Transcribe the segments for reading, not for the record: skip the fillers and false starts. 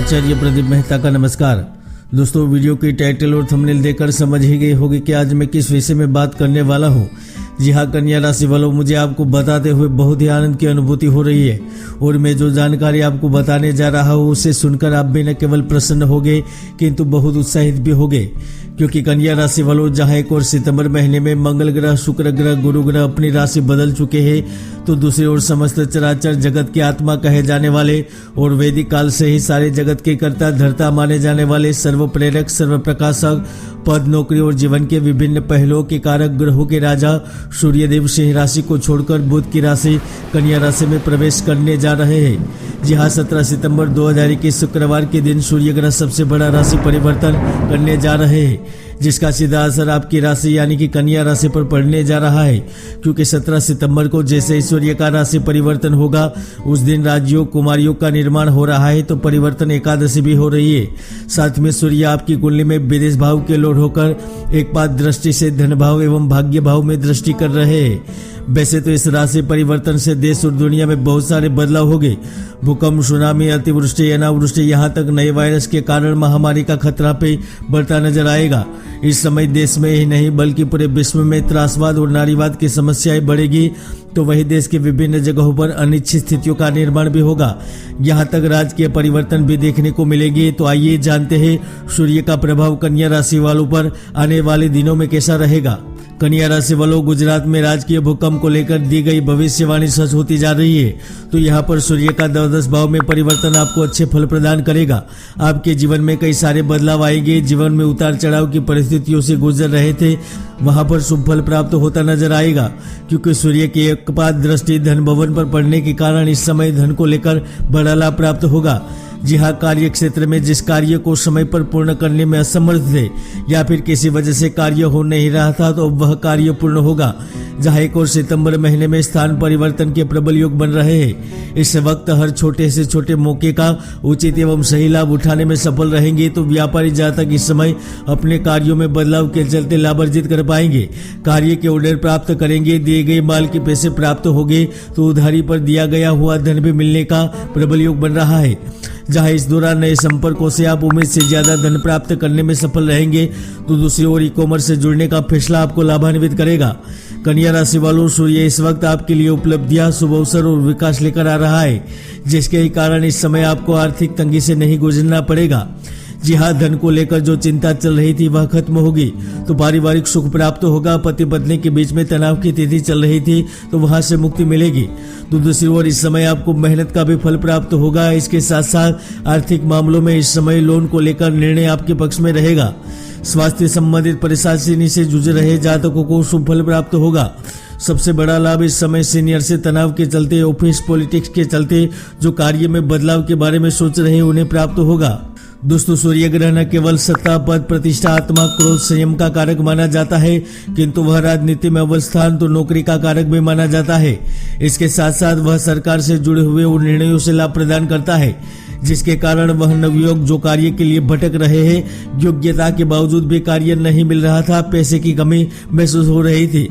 आचार्य प्रदीप मेहता का नमस्कार। दोस्तों, वीडियो की टाइटल और थंबनेल देखकर समझ ही गए होंगे कि आज मैं किस विषय में बात करने वाला हूँ। जी हाँ, कन्या राशि वालों, मुझे आपको बताते हुए बहुत ही आनंद की अनुभूति हो रही है और मैं जो जानकारी आपको बताने जा रहा हूँ उसे सुनकर आप भी न केवल प्रसन्न होंगे किंतु बहुत उत्साहित भी होंगे, क्योंकि कन्या राशि वालों, जहाँ एक और सितंबर महीने में मंगल ग्रह, शुक्र ग्रह, गुरु ग्रह अपनी राशि बदल चुके हैं, तो दूसरी ओर समस्त चराचर जगत की आत्मा कहे जाने वाले और वैदिक काल से ही सारे जगत के कर्ता धर्ता माने जाने वाले सर्व प्रेरक, सर्व प्रकाशक, पद, नौकरी और जीवन के विभिन्न पहलुओं के कारक ग्रहों के राजा सूर्यदेव सिंह राशि को छोड़कर बुध की राशि कन्या राशि में प्रवेश करने जा रहे हैं। जी हाँ, 17 सितंबर 2021 शुक्रवार के दिन सूर्य ग्रह सबसे बड़ा राशि परिवर्तन करने जा रहे हैं, जिसका सीधा असर आपकी राशि यानी कि कन्या राशि पर पड़ने जा रहा है, क्योंकि 17 सितंबर को जैसे ही सूर्य का राशि परिवर्तन होगा उस दिन राजयोग, कुमार योग का निर्माण हो रहा है, तो परिवर्तन एकादशी भी हो रही है। साथ में सूर्य आपकी कुंडली में विदेश भाव के लौट होकर एक पाद दृष्टि से धन भाव एवं भाग्य भाव में दृष्टि कर रहे हैं। वैसे तो इस राशि परिवर्तन से देश और दुनिया में बहुत सारे बदलाव हो गए। भूकंप, सुनामी, अतिवृष्टि, अनावृष्टि, यहाँ तक नए वायरस के कारण महामारी का खतरा पे बढ़ता नजर आएगा। इस समय देश में ही नहीं बल्कि पूरे विश्व में त्रासवाद और नारीवाद की समस्याएं बढ़ेगी, तो वही देश के विभिन्न जगहों पर अनिश्चित स्थितियों का निर्माण भी होगा। यहाँ तक राजकीय परिवर्तन भी देखने को मिलेंगे। तो आइए जानते हैं सूर्य का प्रभाव कन्या राशि वालों पर आने वाले दिनों में कैसा रहेगा। कन्या राशि वालों, गुजरात में राजकीय भूकंप को लेकर दी गई भविष्यवाणी सच होती जा रही है। तो यहाँ पर सूर्य का 10 भाव में परिवर्तन आपको अच्छे फल प्रदान करेगा। आपके जीवन में कई सारे बदलाव आएंगे। जीवन में उतार चढ़ाव की परिस्थितियों से गुजर रहे थे, वहां पर शुभ फल प्राप्त होता नजर आएगा, क्योंकि सूर्य की एकपात दृष्टि धन भवन पर पड़ने के कारण इस समय धन को लेकर बड़ा लाभ प्राप्त होगा। जी हाँ, कार्य क्षेत्र में जिस कार्य को समय पर पूर्ण करने में असमर्थ थे या फिर किसी वजह से कार्य हो नहीं रहा था, तो वह कार्य पूर्ण होगा। जहाँ एक और सितंबर महीने में स्थान परिवर्तन के प्रबल योग बन रहे हैं। इस वक्त हर छोटे से छोटे मौके का उचित एवं सही लाभ उठाने में सफल रहेंगे। तो व्यापारी जातक इस समय अपने कार्यों में बदलाव के चलते लाभ अर्जित कर पाएंगे। कार्य के ऑर्डर प्राप्त करेंगे, दिए गए माल के पैसे प्राप्त होंगे, तो उधारी पर दिया गया हुआ धन भी मिलने का प्रबल योग बन रहा है। जहां इस दौरान नए संपर्कों से आप उम्मीद से ज्यादा धन प्राप्त करने में सफल रहेंगे, तो दूसरी ओर ई कॉमर्स से जुड़ने का फैसला आपको लाभान्वित करेगा। कन्या राशि वालों, सूर्य इस वक्त आपके लिए उपलब्धियां, शुभ अवसर और विकास लेकर आ रहा है, जिसके ही कारण इस समय आपको आर्थिक तंगी से नहीं गुजरना पड़ेगा। जी हाँ, धन को लेकर जो चिंता चल रही थी वह खत्म होगी, तो पारिवारिक सुख प्राप्त होगा। पति पत्नी के बीच में तनाव की स्थिति चल रही थी, तो वहां से मुक्ति मिलेगी। तो दूसरी ओर इस समय आपको मेहनत का भी फल प्राप्त होगा। इसके साथ साथ आर्थिक मामलों में इस समय लोन को लेकर निर्णय आपके पक्ष में रहेगा। स्वास्थ्य संबंधित परेशानी से जूझ रहे जातकों को शुभ फल प्राप्त होगा। सबसे बड़ा लाभ इस समय सीनियर से तनाव के चलते, ऑफिस पॉलिटिक्स के चलते जो कार्य में बदलाव के बारे में सोच रहे हैं उन्हें प्राप्त होगा। दोस्तों, सूर्य ग्रह न केवल सत्ता, पद, प्रतिष्ठा, आत्मा, क्रोध, संयम का कारक माना जाता है, किंतु वह राजनीति में अवस्थान तो नौकरी का कारक भी माना जाता है। इसके साथ साथ वह सरकार से जुड़े हुए उन निर्णयों से लाभ प्रदान करता है, जिसके कारण वह नवयुवक जो कार्य के लिए भटक रहे हैं, योग्यता के बावजूद भी कार्य नहीं मिल रहा था, पैसे की कमी महसूस हो रही थी,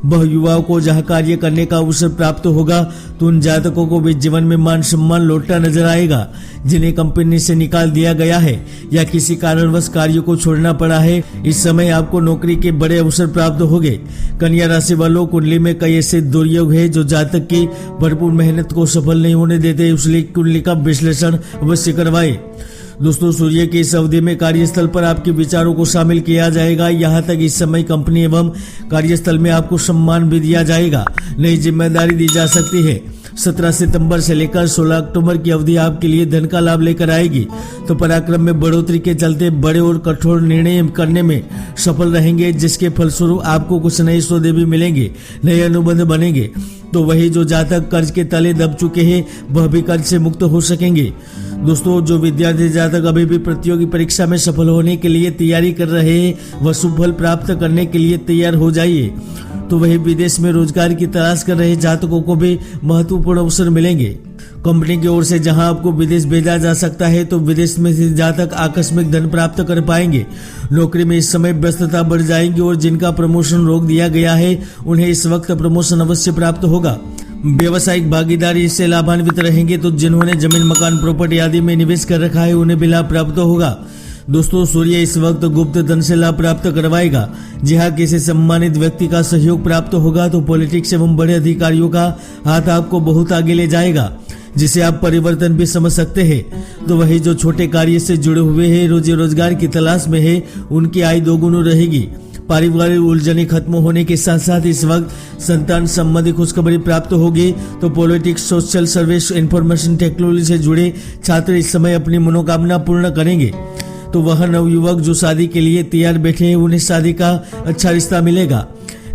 वह युवाओं को जहां कार्य करने का अवसर प्राप्त होगा, तो उन जातकों को भी जीवन में मान सम्मान लौटता नजर आएगा, जिन्हें कंपनी से निकाल दिया गया है या किसी कारणवश कार्य को छोड़ना पड़ा है। इस समय आपको नौकरी के बड़े अवसर प्राप्त होंगे। कन्या राशि वालों, कुंडली में कई ऐसे दुर्योग है जो जातक की भरपूर मेहनत को सफल नहीं होने देते, इसलिए कुंडली का विश्लेषण अवश्य करवाएं। दोस्तों, सूर्य की इस अवधि में कार्यस्थल पर आपके विचारों को शामिल किया जाएगा। यहाँ तक इस समय कंपनी एवं कार्यस्थल में आपको सम्मान भी दिया जाएगा, नई जिम्मेदारी दी जा सकती है। 17 सितंबर से लेकर 16 अक्टूबर की अवधि आपके लिए धन का लाभ लेकर आएगी। तो पराक्रम में बढ़ोतरी के चलते बड़े और कठोर निर्णय करने में सफल रहेंगे, जिसके फलस्वरूप आपको कुछ नए सौदे भी मिलेंगे, नए अनुबंध बनेंगे। तो वही जो जातक कर्ज के तले दब चुके हैं वह भी कर्ज से मुक्त हो सकेंगे। दोस्तों, जो विद्यार्थी जातक अभी भी प्रतियोगी परीक्षा में सफल होने के लिए तैयारी कर रहे हैं, वह शुभ फल प्राप्त करने के लिए तैयार हो जाइए। तो वही विदेश में रोजगार की तलाश कर रहे जातकों को भी महत्वपूर्ण अवसर मिलेंगे। कंपनी की ओर से जहां आपको विदेश भेजा जा सकता है, तो विदेश में से जातक आकस्मिक धन प्राप्त कर पाएंगे। नौकरी में इस समय व्यस्तता बढ़ जाएगी और जिनका प्रमोशन रोक दिया गया है उन्हें इस वक्त प्रमोशन अवश्य प्राप्त होगा। व्यवसायिक भागीदारी से लाभान्वित रहेंगे। तो जिन्होंने जमीन, मकान, प्रॉपर्टी आदि में निवेश कर रखा है उन्हें भी लाभ प्राप्त होगा। दोस्तों, सूर्य इस वक्त गुप्त धन से लाभ प्राप्त करवाएगा। जी हाँ, किसी सम्मानित व्यक्ति का सहयोग प्राप्त होगा। तो पॉलिटिक्स एवं बड़े अधिकारियों का हाथ आपको बहुत आगे ले जाएगा, जिसे आप परिवर्तन भी समझ सकते हैं। तो वही जो छोटे कार्य से जुड़े हुए हैं, रोजी रोजगार की तलाश में है, उनकी आय दोगुनी रहेगी। पारिवारिक उलझनें खत्म होने के साथ साथ इस वक्त संतान संबंधी खुशखबरी प्राप्त होगी। तो politics, social service, information technology से जुड़े छात्र इस समय अपनी मनोकामना पूर्ण करेंगे। तो वह नवयुवक जो शादी के लिए तैयार बैठे हैं, उन्हें शादी का अच्छा रिश्ता मिलेगा।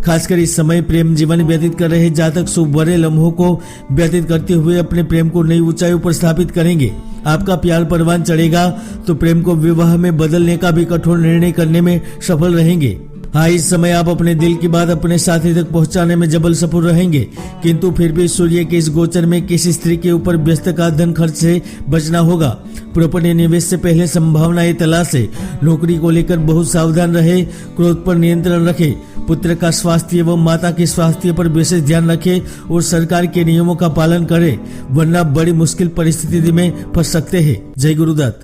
खासकर इस समय प्रेम जीवन व्यतीत कर रहे जातक शुभ भरे लम्हों को व्यतीत करते हुए अपने प्रेम को नई ऊंचाइयों पर स्थापित करेंगे। आपका प्यार परवान चढ़ेगा। तो प्रेम को विवाह में बदलने का भी कठोर निर्णय करने में सफल रहेंगे। हाँ, इस समय आप अपने दिल की बात अपने साथी तक पहुंचाने में जबल सफल रहेंगे, किंतु फिर भी सूर्य के इस गोचर में किसी स्त्री के ऊपर व्यस्त का धन खर्च से बचना होगा। प्रॉपर्टी निवेश से पहले संभावनाएं तलाश है। नौकरी को लेकर बहुत सावधान रहे, क्रोध पर नियंत्रण रखे, पुत्र का स्वास्थ्य एवं माता के स्वास्थ्य पर विशेष ध्यान रखे और सरकार के नियमों का पालन करें, वरना बड़ी मुश्किल परिस्थिति में फंस सकते हैं। जय गुरुदत्त।